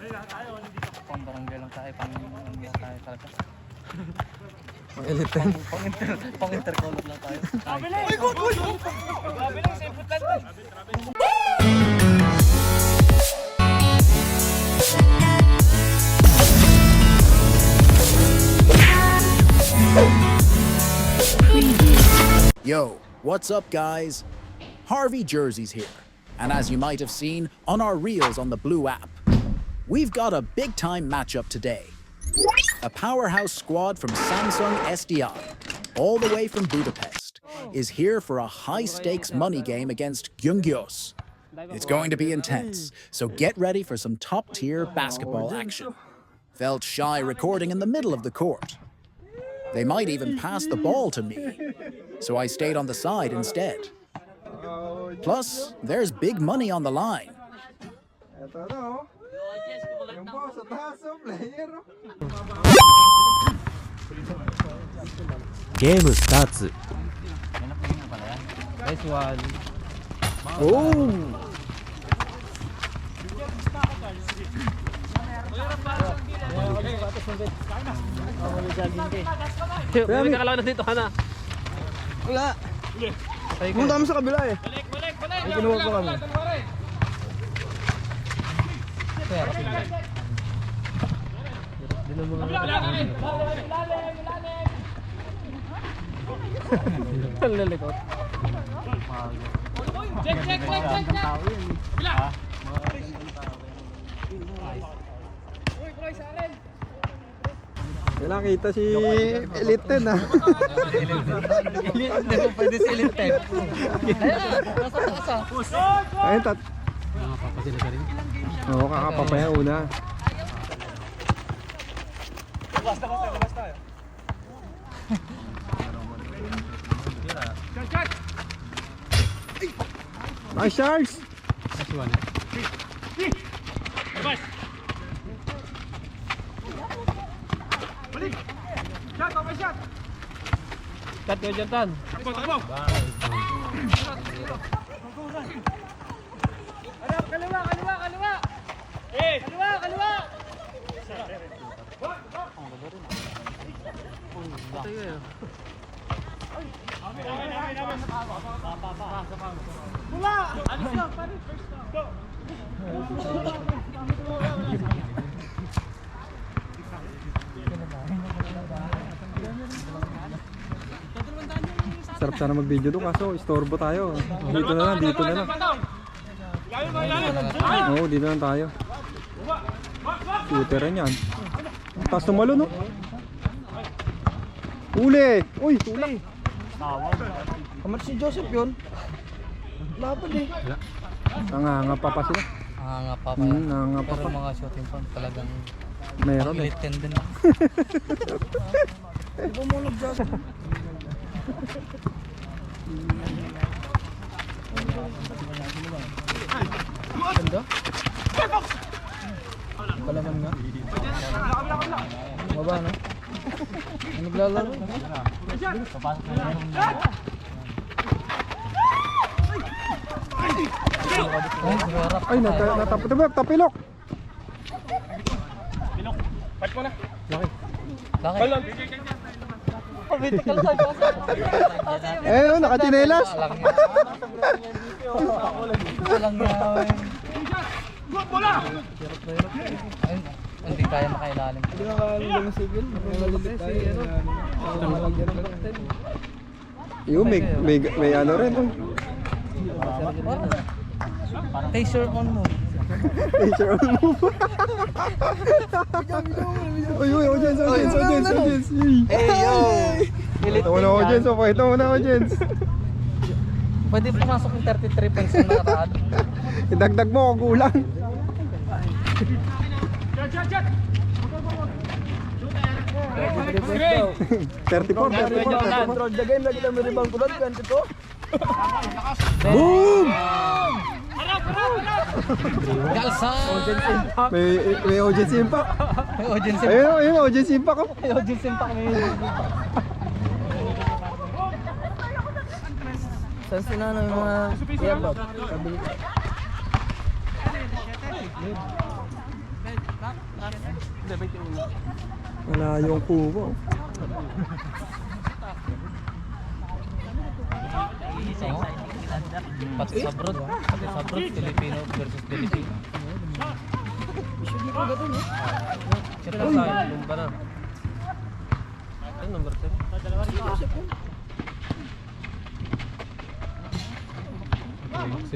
Pang barangay lang tayo, pang tayo talaga. Pang elite. Pang intercolor lang tayo. Uy, good! Grabe lang, sipot lang to. Yo, what's up guys? Harvey Jerseys here. And as you might have seen on our reels on the Blue app, we've got a big time matchup today. A powerhouse squad from Samsung SDI, all the way from Budapest, is here for a high stakes money game against Gyungyos. It's going to be intense, so get ready for some top tier basketball action. Felt shy recording in the middle of the court. They might even pass the ball to me, so I stayed on the side instead. Plus, there's big money on the line. Game starts. Nice one. Oh! Bumili ka lang na dito, Hana. Wala. Punta kami sa kabila eh. Balik! May kinuha pa kami. Ang lalikot. Check! Bila! Wala kita si Elite 10 ah. Hindi mo pwede si Elite. Nasa. Ayun tat. Oo, kakapapaya una. Basta tayo. Check! Nice Charles! Bas! Balik! Shot! Okay, shot! Cut ko dyan, Tan. Takbo! Kaliwa! Eh! Kaliwa! Mula! Alis ka! First go! Sarap sana mag-video doon kaso istorbo tayo. Dito na lang. Oo, dito lang tayo. Shooter rin yan. Tapos tumalo no? Uli! Uy! Uli! Kamar si Joseph yun. Laban eh. Nangangapa pa sila. Nangangapa pa. Nangangapa Pero pa. mga shooting form talagang Meron eh. Elite 10 din. Iba mo nag-Joseph. Ganda? Palaman nga. Baba na. Naglalaro. Ay, natapilok. Pat mo na! Bakit? Pabitik ka lang tayo. Eh, nakatinelas. Walang nga. Good bola! Ayun, hindi kaya makailalim. Hindi na kaya ng civil. Yung may ano rin. Taser on mo. Taser on mo. Uy, audience. Hey yo! Elite Ito mo na audience, ito mo na audience. Pwede pumasok yung 33 points na nakaraan. Idagdag mo, kulang. Chat! 34. Control the game, lagi lang may rebound ko doon, 22. Boom! Harap! Galsa! May audience impact. May audience Ayun, audience impact ko. May audience impact. Saan sila yung mga earbag? Malayo ang kubo. Pati sa abroad. Pati sa abroad, Filipino versus Filipino. Sige ko gato no? Siyempre sa akin, lumba na. Ano number 10?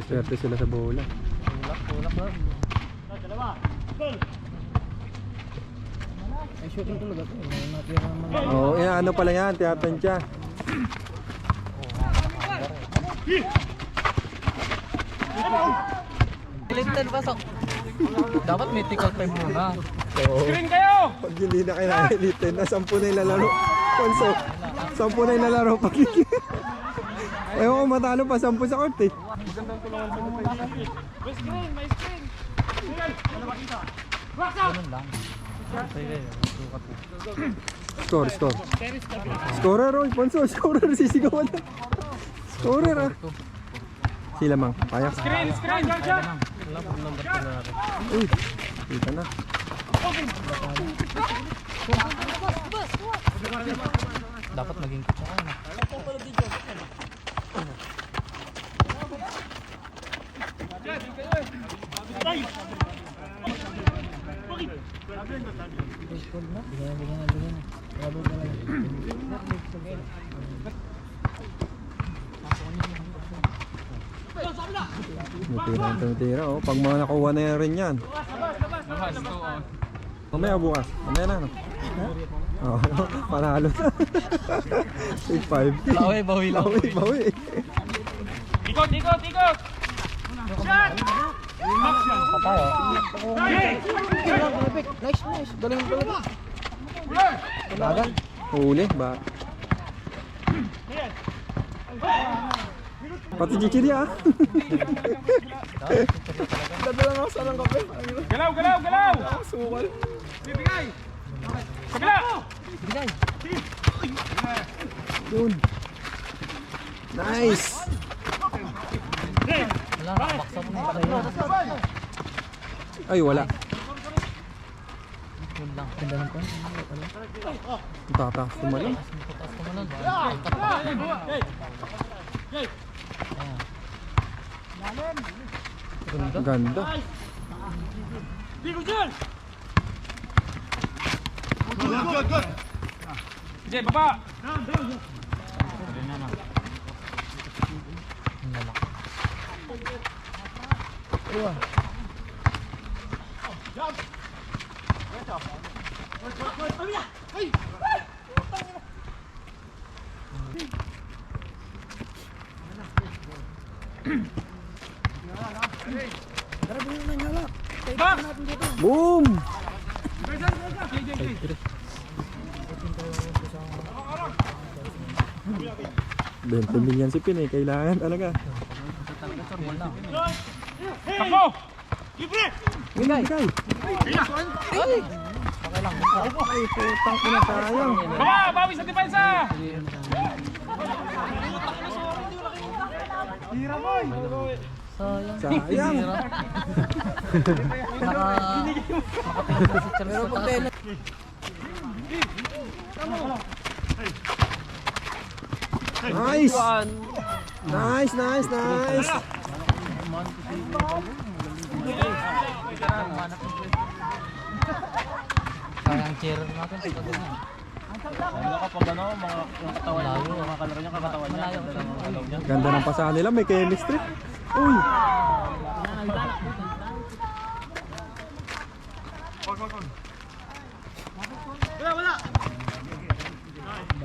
Swerte sila sa bola. Ulak na. Ay, shooting talaga to. Oo, ano pala yan, tiyatansya. Clinton pasok. Dapat mythical time muna. Screen kayo! Pag hindi na kailangan na 10 na ilalaro. Konso, 10 na ilalaro pag ewan ko matalo pa 10 sa court eh. Magandang tulungan sa mga. May screen! May screen! Ganun lang. Sige, sukat mo. Score. Scorer, Roy. Ponso, scorer. Sisigawan na. Scorer ah. Sila mang. Kaya. Screen! Screen! Screen! Wala pang number 10 na rin. Uy. Kita na. Dapat maging kutsaka na. Tira oh. Pag mga nakuha na yan rin yan. Mamaya bukas. Mamaya na no. Oh, panalo na. 8-5. Bawi lang. Bawi. Ikot! Patay Nice. Galing talaga. Lagan. Huli ba? Pati chichiri ah. Dadala na ako sa lang kape. Galaw! Sukal. Bibigay! Kabila! Yun. Nice. Wala, nakabaksa mo na tayo. Ay wala. Yun lang. Ganda ng point. Tataas tumalon. Taas ko manon. Ganda. Ganda. Good! Sige, baba! Boom! 20 million si Pin eh, kailangan talaga. Takbo! Libre! Bigay! Ay, putang ina sayang. Baba! Bawi sa depensa! Sayang. Sayang. Nakatingin si Charles sa taas. Nice! Nice! Sayang chair natin. Ano ka pag ano, mga katawan niya, mga kalaro niya, kakatawan niya, alaw niya. Ganda ng pasahan nila, may chemistry. Uy!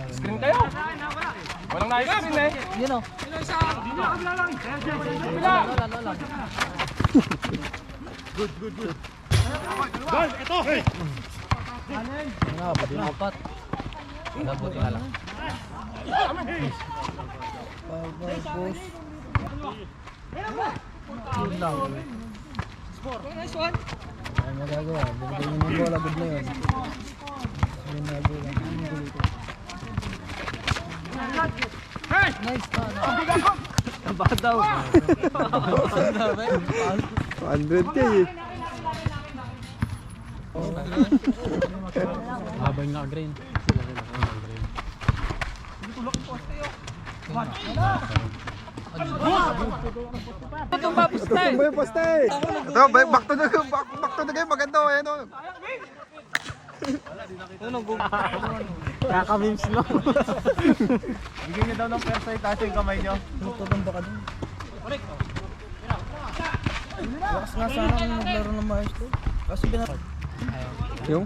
Screen kayo! Walang na-screen eh! Yun o. Lola. Gol! Ito! Apat. Buti nga lang. Yun lang. Ay, magagawa. Binigyan niyo ng bola, good na yun. Nice pa. Ang baka daw. 100k eh. Habang naka-green. Tumba yung poste. Ito, back to the game. Maganda o yan o. Kaka-memes no. Bigyan niyo daw ng persa itaas yung kamay niyo. Tutumba ka dun. Lakas nga sana kung maglaro ng maayos to. Kasi Yung?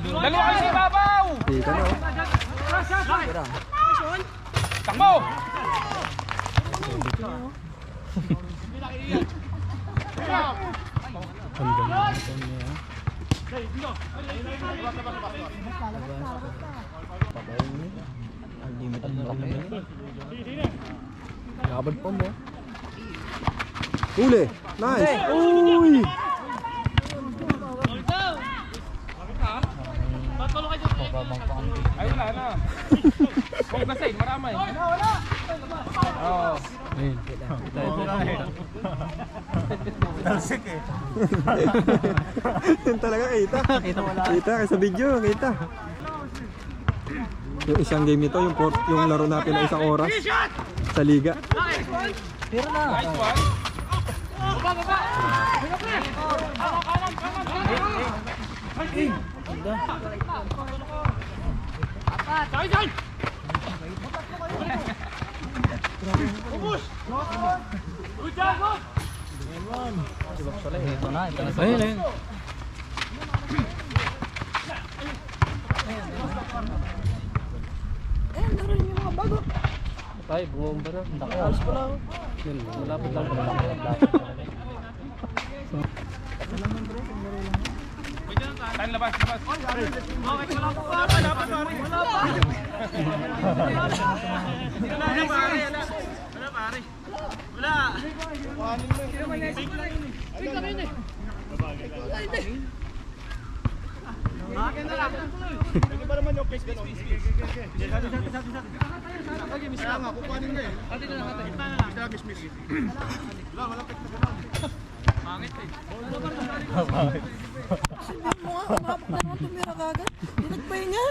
Dalawa kayo sa ibabaw! Dito na o. Takbo! unlimited na kami. Labad pa mo. Huli. Nice. Uy. Mababang pa ang Ay, wala na. Huwag na sa'yo, marami. Oo. Ayun. talsik eh. Yun talaga kita. Kita sa video, kita. Yung isang game nito, yung laro natin na isang oras sa liga. Pero na. Nice one. Ito na, ito na. Ayun, ayun. Ay, bumomba na. Alas pala ako. Malapit lang. Tayo labas, labas.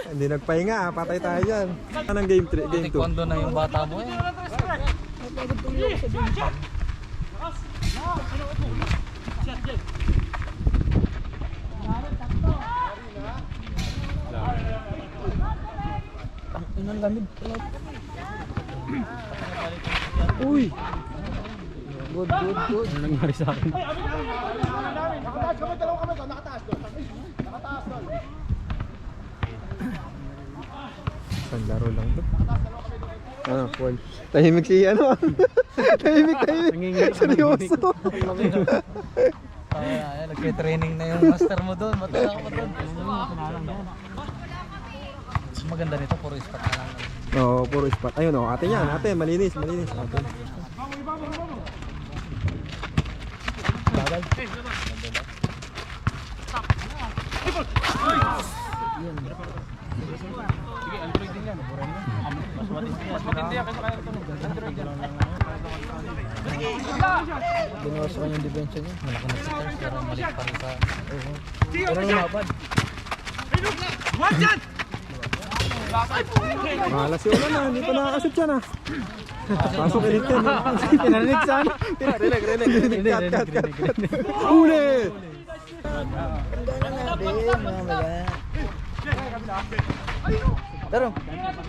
Hindi nagpahinga, patay tayo dyan. Anong game 3, game 2? Taekwondo na yung bata mo eh. Ang lamig. Uy. Good, good, good. Ano nangyari sa akin? Isang laro lang to. Ano, Paul? Tahimik si ano? tahimik. Seryoso. Ay, nagpe-training na yung master mo doon. Matala ka pa doon. Maganda nito, puro spot na lang. Oo, puro spot. Ayun o, ate yan. Ate, malinis. Ate. Sige, Android din yan. Mas matindi yan kasi kaya ito. Android yan. Binawas ko yung depensa niya. Malaki na stars, pero mali pa rin sa... Pero lumapad. Malas yung ulan na. Hindi pa nakakashoot yan ah. Pasok ulit yan. Pinarinig saan? Rinig. Cut. Huli! Pero,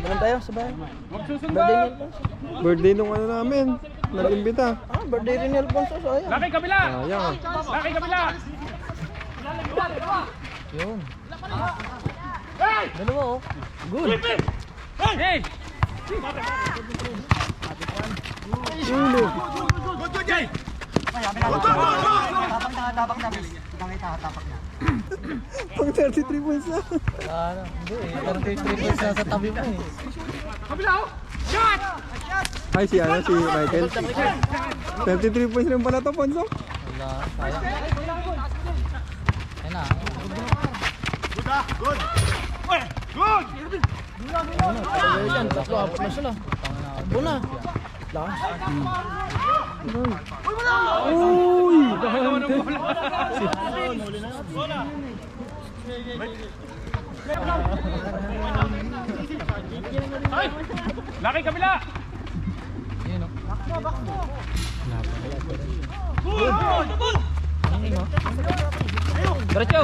naman tayo sa bahay. Birthday ni Alfonso. Birthday nung ano namin. Nag-imbita. Birthday rin ni Alfonso. So, ayan. Laki kabila! Sayang ah. Laki kabila! Yun. Dalawa oh. Good. Hey! Ulo. Pang 33 points na. Hindi eh. Parang 33 points na sa tabi mo eh. Ay, si Michael. 33 points rin pala to, Ponso. Wala. Sayang. Ayun na. Good! Tatlo, apat na sila. Takbo na. Lakas. Uy! Laki kabila! Yun o. Diretso!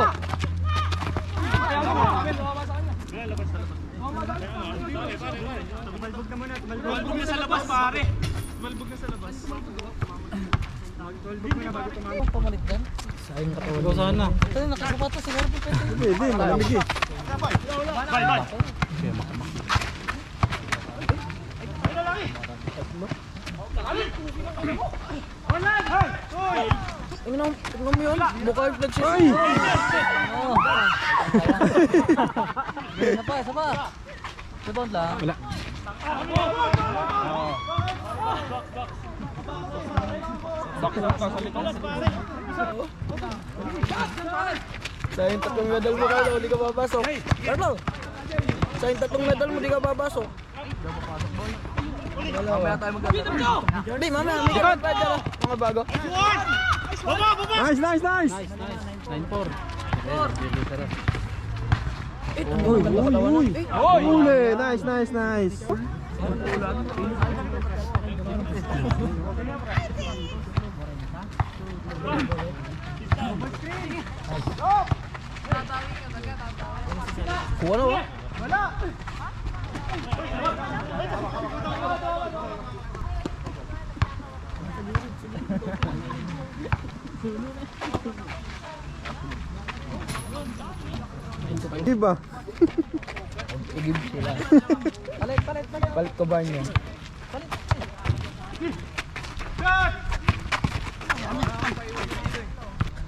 Malbog na sa labas, pare! Malbog na sa labas. Pamalit din. Sayang katawan. Ikaw sana. Ito, nakasukat siguro po pwede. Hindi, malamig eh. Bye! Tingnan mo yun. Mukha yung flex Ay! Oo. Isa pa, isa pa. Rebound lang. Wala. Sayang tatlong medal mo kayo, hindi ka babasok. Carlo! Sayang tatlong medal mo, hindi ka babasok. Mamaya tayo magkakaroon. Hindi, mamaya. May kapit pa dyan. Mga bago. Nice, nice, nice! 9-4. Uy, uy, uy! Uli! Nice, nice, nice! Kuha na, wala. Diba? Igib sila. Palit. Palit ko ba niya?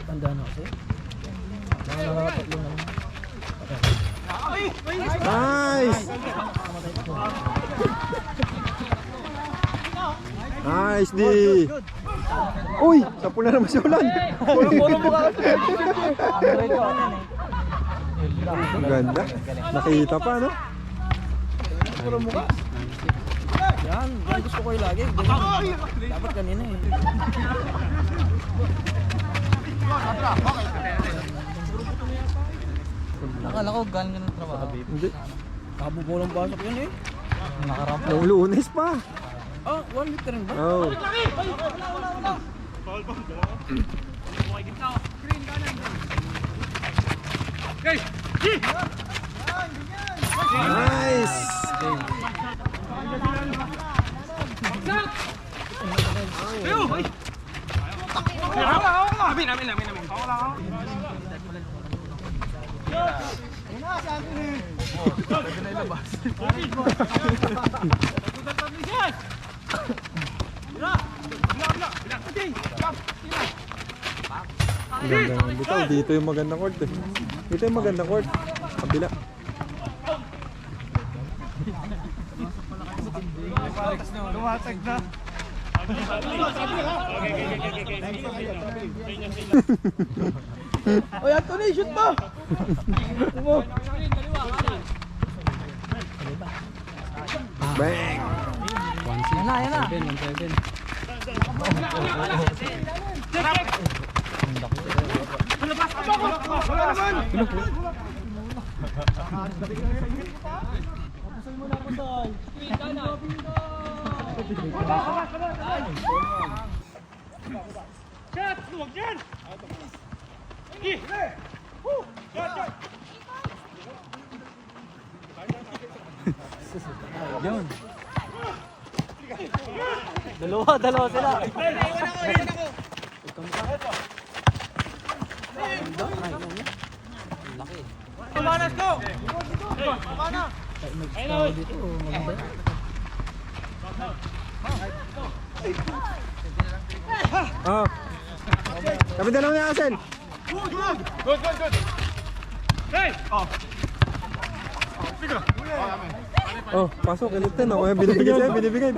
Tanda na kasi. Nakakapatlo na. Nice! Nice, D! Uy! Sapo na naman si Ulan! Puro mo ka kasi. Ang ganda. Nakita pa, no? Puro mo ka. Yan, yan gusto ko yung lagi. Ganyan. Dapat kanina eh. Akala ko galing ka ng trabaho. Hindi. Kabubulang pasok yun eh. Nakarampa. Nung Lunes pa. Ah, 1 week ka rin ba? Oh. Nice! Ang ganda ng bitaw. Dito yung magandang court eh. Dito yung magandang court. Kabila. Lumatag na. Oy, Anthony, shoot mo! Bang! Yan na. Dalawa sila. Oh. Kapit na lang ni Asel. Good. Hey! Oh, pasok. Elitin. Oh, binibigay sa'yo. Binibigay.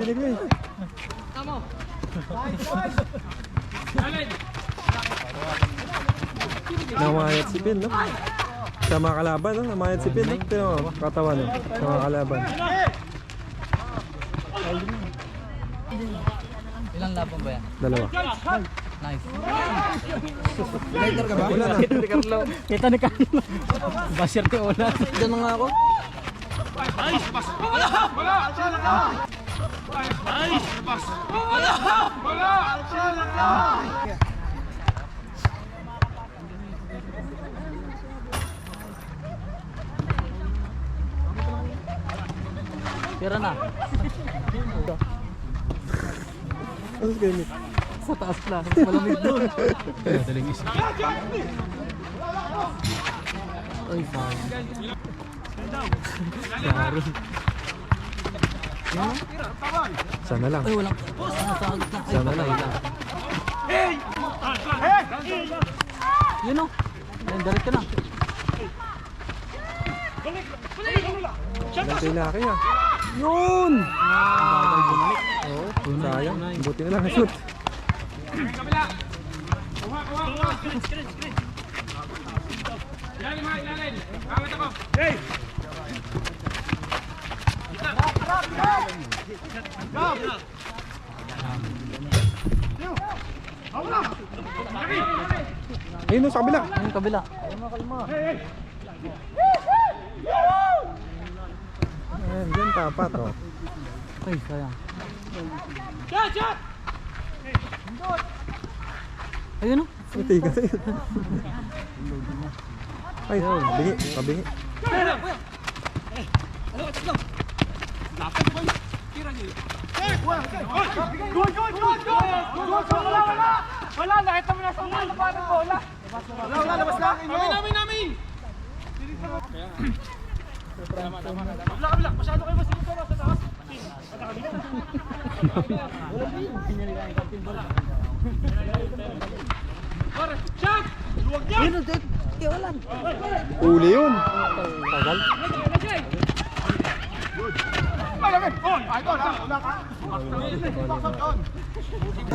Namayat si Pin, no? Sa mga kalaban, no? Namayat si Pin, no? Ito, katawan, no? Sa mga kalaban. Ilang laban ba yan? Dalawa. Lighter ka ba? Wala na. Kita ni Carlo. Basir ti ulat. Diyan na nga ako. Tira na. Ano sa gamit? Sa taas na. Malamig doon. Daling isa. Ay, fine. Sorry. Sana lang. Ay, walang. Sana lang. Yun o. Ayun, dalit ka na. Laki laki ah. Yun! Oo, sayang. Buti na lang shoot. Ayun no, sa kabila. Ayun, kabila. Ayun, dyan tapat oh. Ay, sayang. Ayun o. Iti kasi. Ay, pabingi, pabingi. Wala, nakita mo na sa mga labanan ko. Wala, labas lang. Namin! Kabila, masyado kayo mas dito sa taas. Shot! Luwag niya! Yun o, wala. Uli yun. Tagal.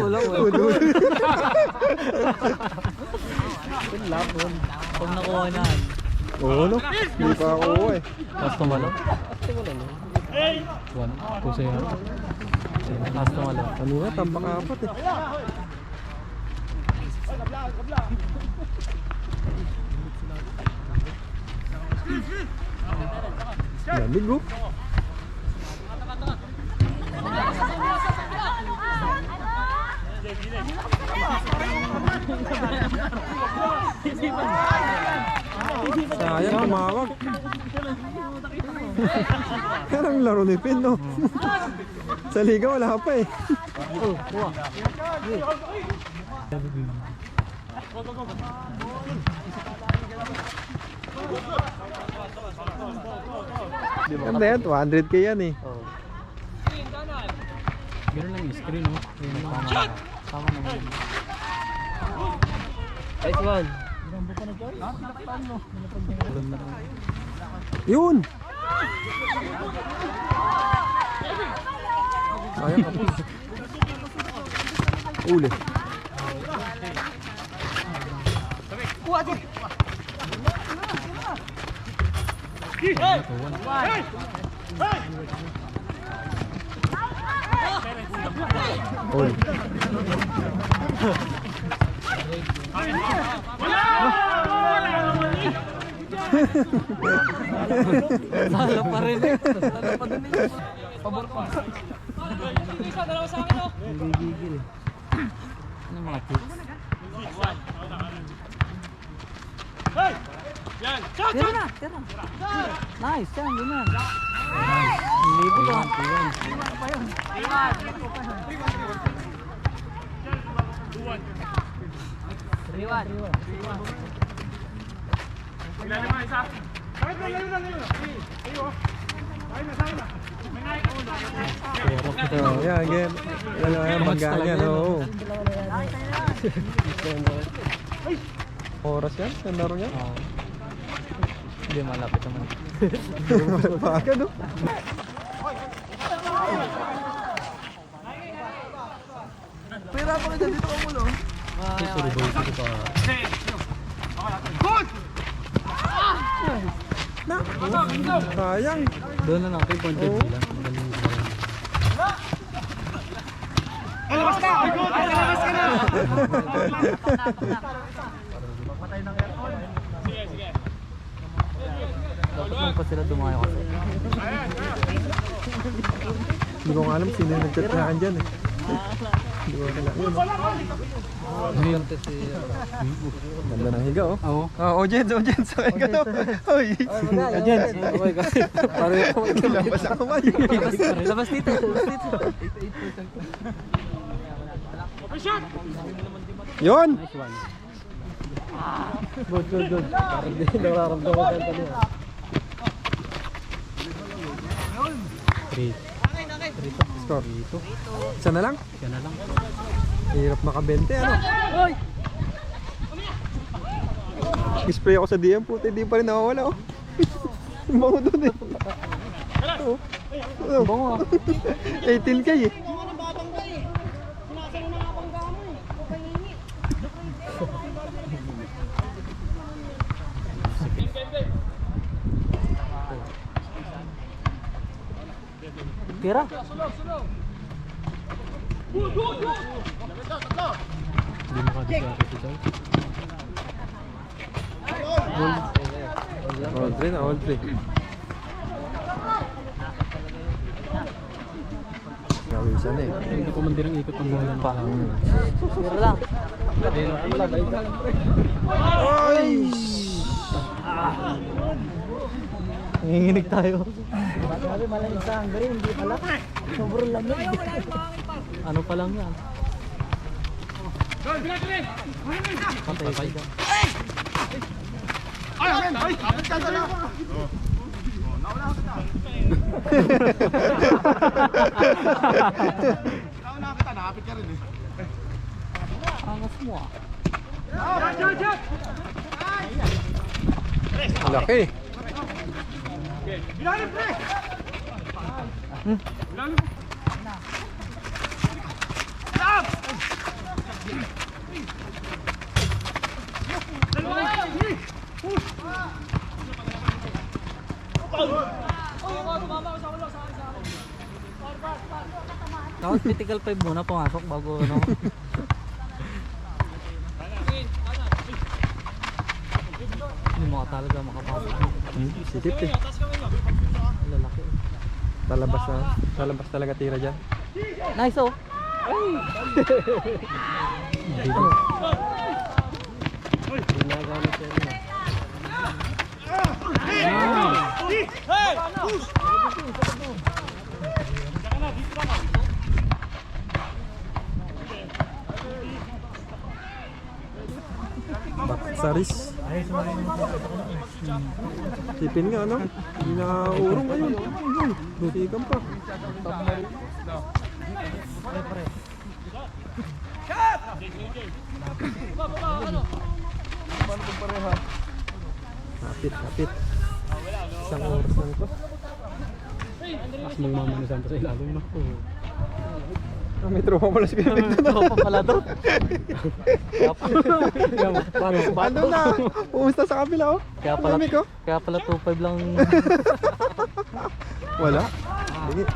Wala, Uli. Pag nakuha na. Oo no, hindi pa ako eh. Tapos tumalo. One, two sa'yo. Tapos tumalo. Kanina, tambak apat eh. Lamig oh. Sayang, tumawag. Yan ang laro ni Pin, no? Sa liga wala pa eh. Ganda yan, 200k yan eh. Meron lang yung screen, no? Tama naman. Nice one. Yun! Sayang kapos. Uli. Uli. Salo pa rin eh. Salo pa din eh. Pabor pa. Gigigil. Ano mga kids? Tira na, tira. Nice, yan, ganyan. Libo ba? Riwan. So, yan, again. Yan, magganyan, oo. Oras yan? Ang laro yan? Oo. Hindi malapit naman. Malapaka, no? Pera pa ka dito mo, no? Surubay ko pa. Sayang. Doon na lang, 3.5 lang. Dapat lang pa sila dumayo kasi. Hindi ko nga alam sino yung nagtatlakan dyan eh. Hindi ko alam yun. Ngayon kasi... Ganda ng higa oh. Oo. Audience, audience. Sakay ka to. Oy. Agents! Oh my God. Parang ako Labas ako ba? labas dito. Labas dito. Yun! Nice one. Good, good, good. Parang di nararamdaman ka kanina. 3. Score. Isa na lang? Yan na lang. Hirap maka-20 ano? Spray ako sa DM, puti di pa rin nawawala oh. Bango doon eh. Oh. Oh. Bango ah. 18k eh. Kira. Hindi makadiswerte si Choy. All 3 na, all 3. Gawisan eh. Hindi ko man din ang ikot ng bola pa. Sira lang. Ay! Nanginginig tayo. Sabi malamig sa hanggarin, hindi pala. Sobrang lamig. Ano pa lang yan? Patay ka. Angas mo ah. Laki. Dapat critical 5 muna pumasok bago ano. Hindi mo talaga makapasok. Sikip eh. Lalaki. Talabas talaga tira dyan. Nice oh. Saris. Sipin nga no? Hindi nakaurong ngayon. Butikan pa. Kapit. Isang oras lang ito. Mas mong mamanisan pa sa ilalim no. May tropa pala si Kuya Victor. Tropa pala doon. Andun na. Pumusta sa kabila oh. Kaya pala, Lamig, oh. kaya pala 2.5 lang. Wala. Sige.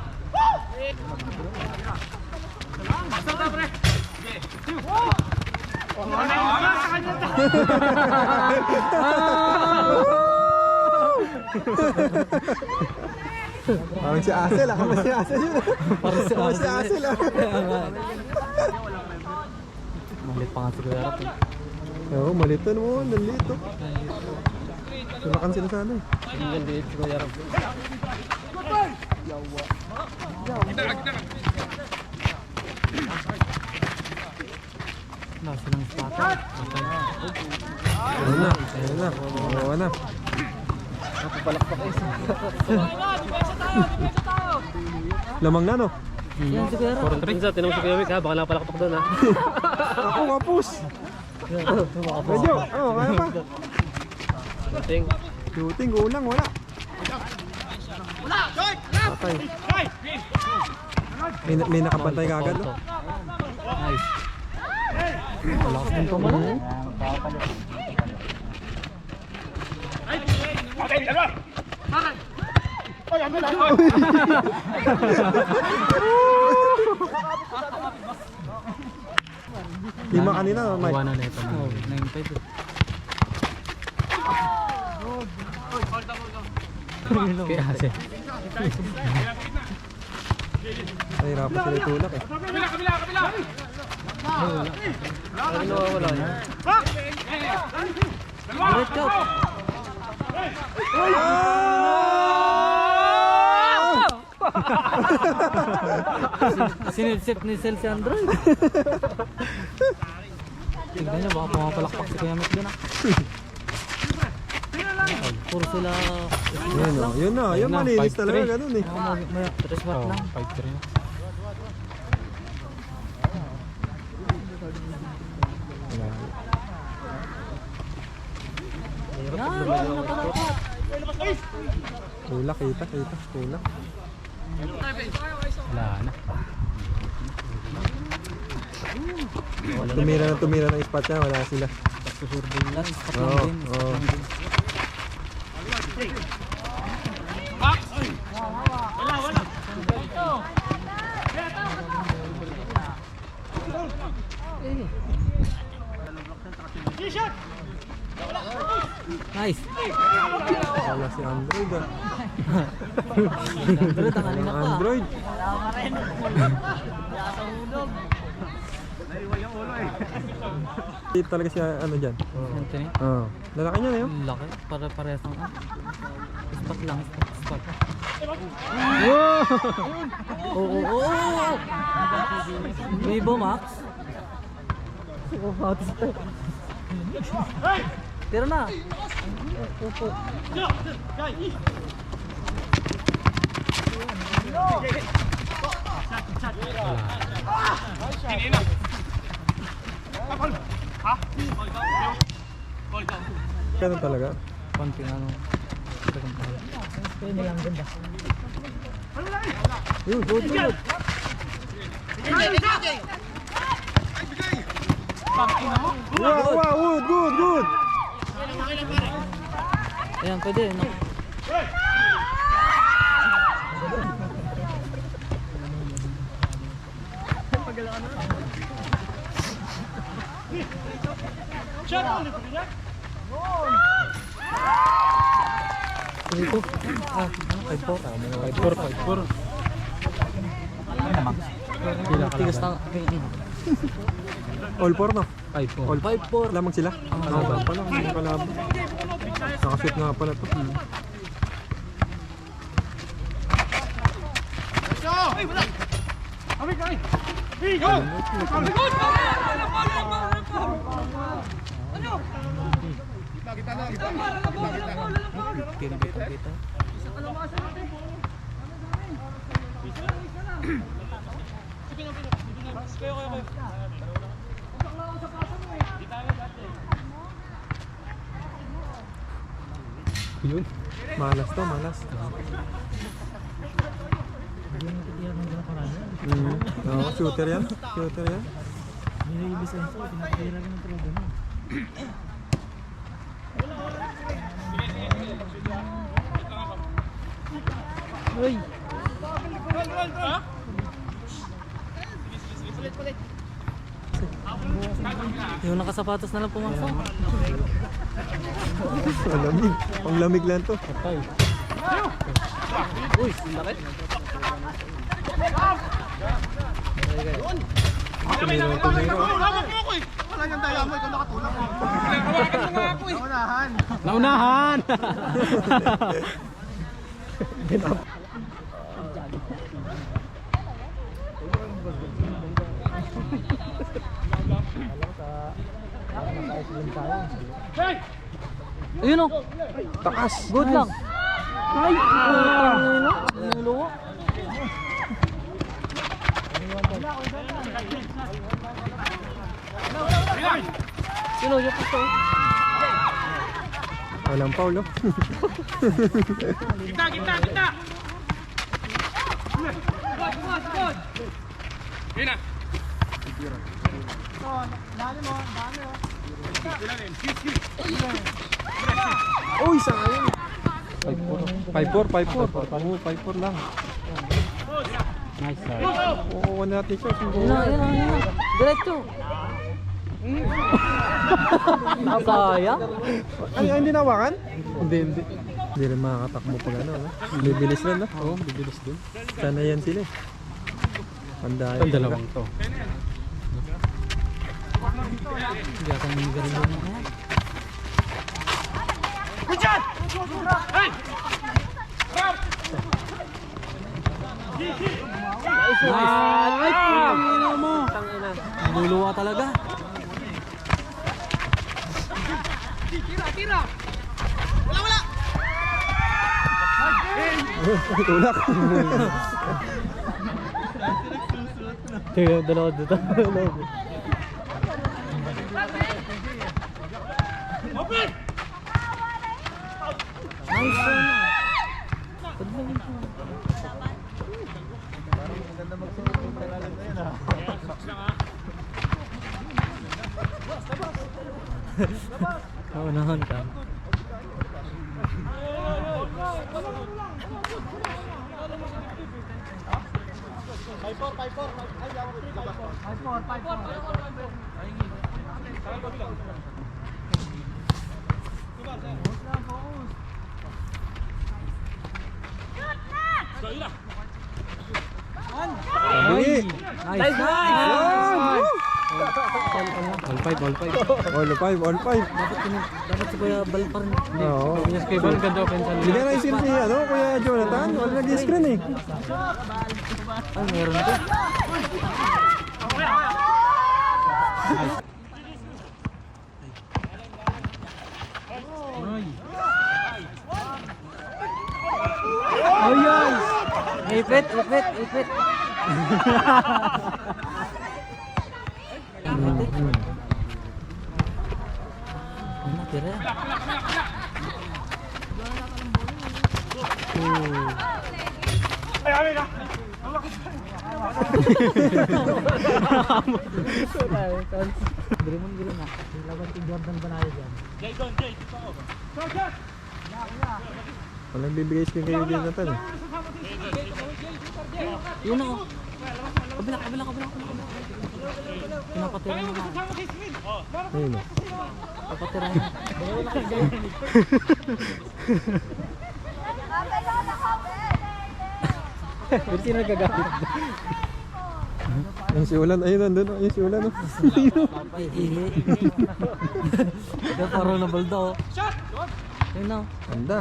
Parang si Asel ah. Parang si Asel yun. Parang si Parang si Asel ah. Malit pa nga si Kuya Rap. Oo, malito naman. Nalito. Tulakan sila sana eh. Ang ganda si Kuya Rap. Nasa ng spot. Ayun na. Oo na. Napapalakpak eh. Lamang na no? Yan si Kuya Rap. Pinsa, tinong si Kuya Vic ha, baka napalakpak doon ha. Ako kapus. Medyo. Oo, kaya pa. Ting. Shooting, kulang, wala. Patay. May nakapantay kagad no? Nice. Malakas din pa mo lang. Lima kanina, Mike. Gawa na nito na. 9-5. Kaya kasi. Nahirapan sila itulak eh. Ano nawawala yun? Direct out. Sinilsip ni Sel si Android. Tignan niyo, baka pumapalakpak si Kuya Met doon ah. Puro sila. Yun na, yung malinis talaga, ganun eh. Tres watt lang. 5-3 na. Tulak, kita, tulak. Wala na. Tumira ng spot niya, wala sila. Surveillance. Oo, oo. Nice. Wala si Android ah. Android ang kanina pa. Android. Hindi talaga siya ano dyan. Anthony. Oo. Lalaki niya na yun. Laki. Parehas ang spot lang. Spot. Oo. Vivo Max. Tira na. Opo. Ganun talaga. Konting ano. Pwede lang ganda. Yun, good. Wow, good. Ayan, pwede. No? Ito. Ah, 5-4. Tigas na. All 4 no? 5-4. All 5 lamang sila? Oo, pala. Hindi pala. Nakashoot nga pala to. Kita. Yun. Malas to, malas. Oo, shooter yan. Uy. Yung nakasapatos na lang pumasok. Malamig. Ang lamig lang to. Patay. Uy, laki. Naunahan. Ayun o. Takas. Good lang. Ay, luwa. Sino yung puso? Walang foul, no? Kita! Yun na! Uy, sayang! 5-4. Oo, 5-4 lang. Nice. Oo, natin siya. Yun na. Diretso. Sayang. Ay, hindi nawakan? Hindi. Hindi rin makakatakbo pag ano, no? Bibilis rin, no? Oo, bibilis din. Sana yan sila eh. Pandayan. Ang dalawang to. Hindi ako may galing mo na kaya. Luluwa talaga. Tulak. Kaya dalawa dito. Kaunahan ka. Sabi. Nice! Yan! All five. All five. Dapat si Kuya Bal pa rin. Oo. Yes, Kuya Bal, ganda offense. Hindi ka na-isip si ano, Kuya Jonathan. Wala nag-screen eh. Ay, meron ito. Oh, yes! Ipit. Ano tira? Grimon na. Laban si Jordan Banayo dyan. Walang bibigay screen kayo Jonathan eh. Yun o. Kabila. Pinapatira na nga. Ayun o. Papatira na. Ba't sino nagagamit? Yung si Ulan, ayun nandun. Yung si Ulan. Ay, ihi. Ito parang nabalda o. Ayun o. Ganda.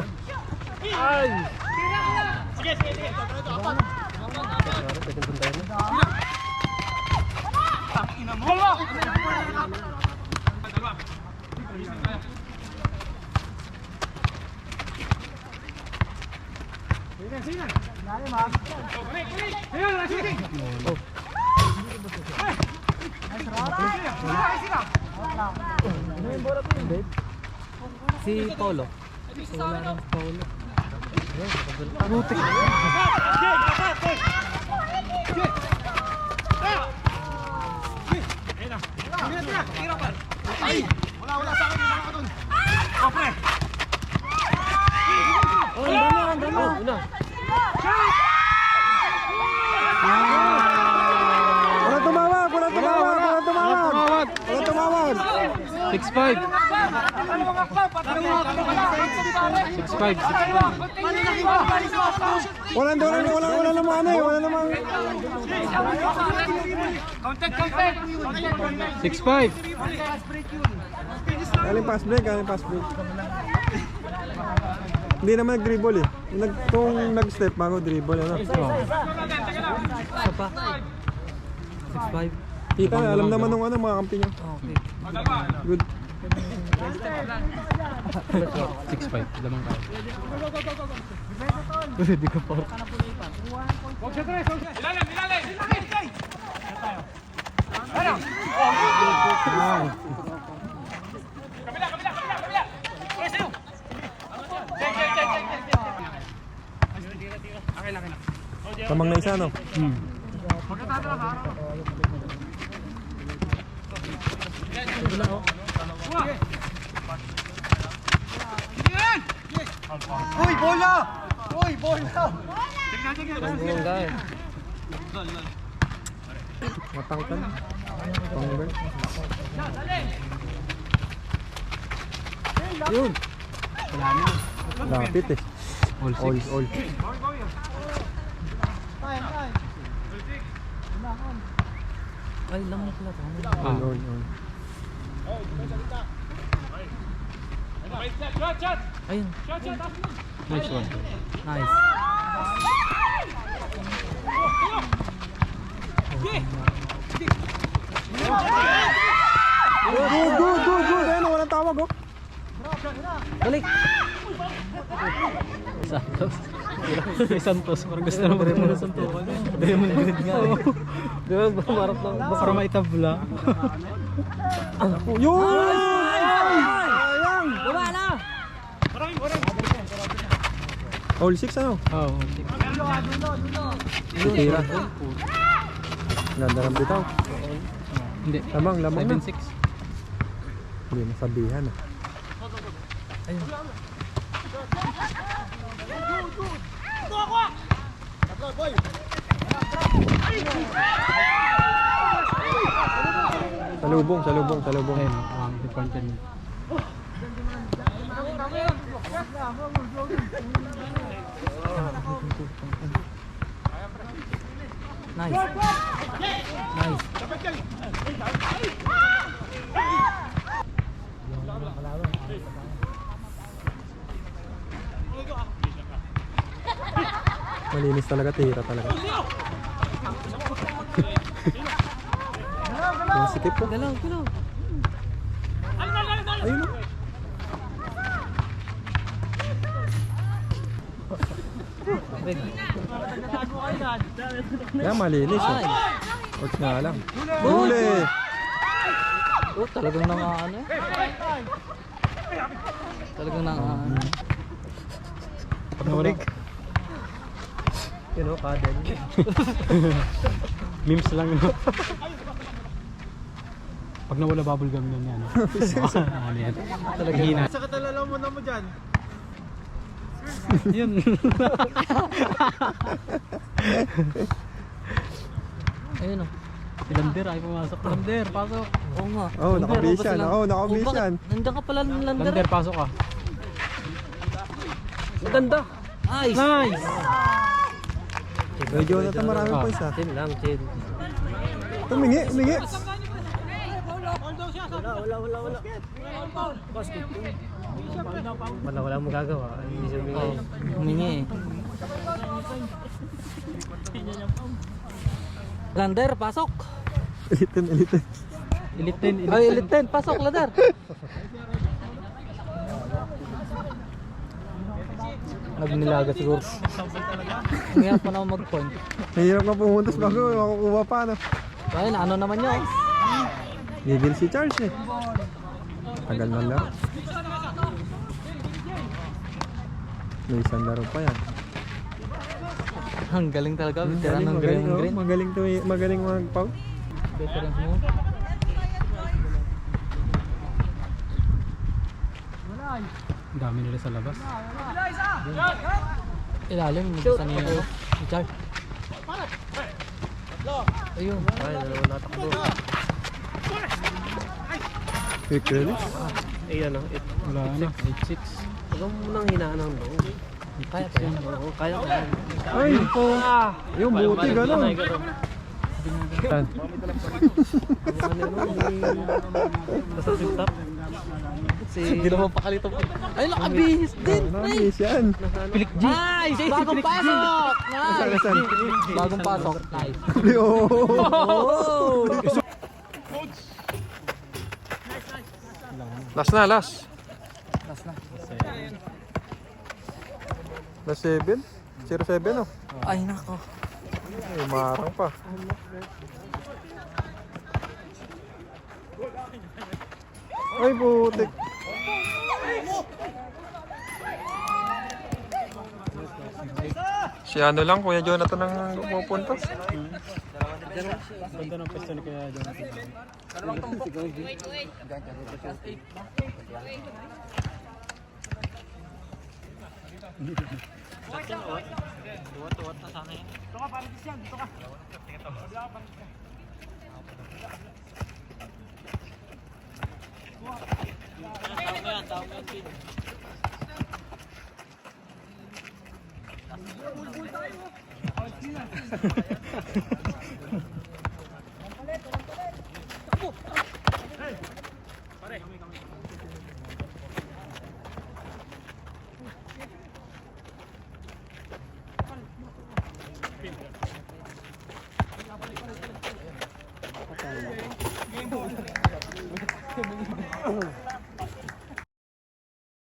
Si Paulo. Wala rin si Paulo. Walang tumawag! 6'5". 6'5". Wala namang ano eh. Wala namang... 6'5". Galing pass break. Hindi naman nag-dribble eh. Kung nag-step bago dribble, ano? Isa pa. 6'5". Kita na, alam naman nung ano, mga kampi niya. Okay. Good. 6'5". Lamang tayo. Pwede ka pa. Tamang na isa, no? Matangkan. Pangber. Yun. Lapit eh. All. Ay, lamang pala. All. Ayun. Nice one. Nice. Good. Ayun, walang tawag oh. Balik. Santos. Parang gusto naman rin mo ng Santos. Diamond Green nga eh. Di ba, marap lang. Para maitabla. Yun! Sayang! Baba na! All 6 ano? Oo. Tira. Ganda ng bitaw. Hindi. Lamang na. 7-6. Hindi masabihan ah. Salubong. Ayun, ang point yun. Nice. Malinis talaga, tira talaga. Yung sikip ko. Galaw. Ayun o. Kaya malinis eh. Coach nga lang. Huli! Oh, talagang nangaano. Talagang nangaano. Pag nawalig. Yun o, kadel. Memes lang yun. Pag nawala bubble gum yun yan. Ano yan? Talaga hina. Sa katalala mo na mo dyan. Yun. Ayun o. Si Lander ay pumasok. Lander, pasok. Oo nga. Oh, Lander, nakabase ba yan. sila? Oh, nakabase bakit? yan. Nandiyan ka pala ng Lander. Lander, pasok ka. Maganda. Nice. Nice! Kay Jonathan maraming points ah. Chill lang, chill. Umingi. Wala magagawa. Hindi siya humingi. Humingi eh. Lander, pasok. Elitin. Elite 10. Ay, Elite 10, pasok, Lander. Nagnilaga siguro. Ngayon pa na mag-point. Mahirap nga pumuntas bago makukuha pa no. Ayun, ano naman yun? Gigil si Charles eh. Tagal ng laro. May isang laro pa yan. Ang galing talaga, veteran ng green. Magaling mag-pout. Veteran mo. Ang dami nila sa labas. Ilalim, nagsan niya ako. Richard. Ayun. Ay, dalawa natakbo. Quick release. Ayan o, Wala na. 8-6. huwag mo nang hinaan ng loob. Kaya pa yan. Oo, kaya pa yan. Ay! Yung buti gano'n. Yan. Basta tip-top. Hindi naman pakalito po. Ay, nakabihis din. Nice yan. Pilik G. Nice! Bagong pasok! Nice! Saan? Bagong pasok. Nice. Oh! Last na. Last na. Last 7? 0-7 oh. Ay, nako. Ay, marang pa. Ay, putik. Si ano lang, Kuya Jonathan ang pupunta. Ganda ng pwesto ni Kuya Jonathan.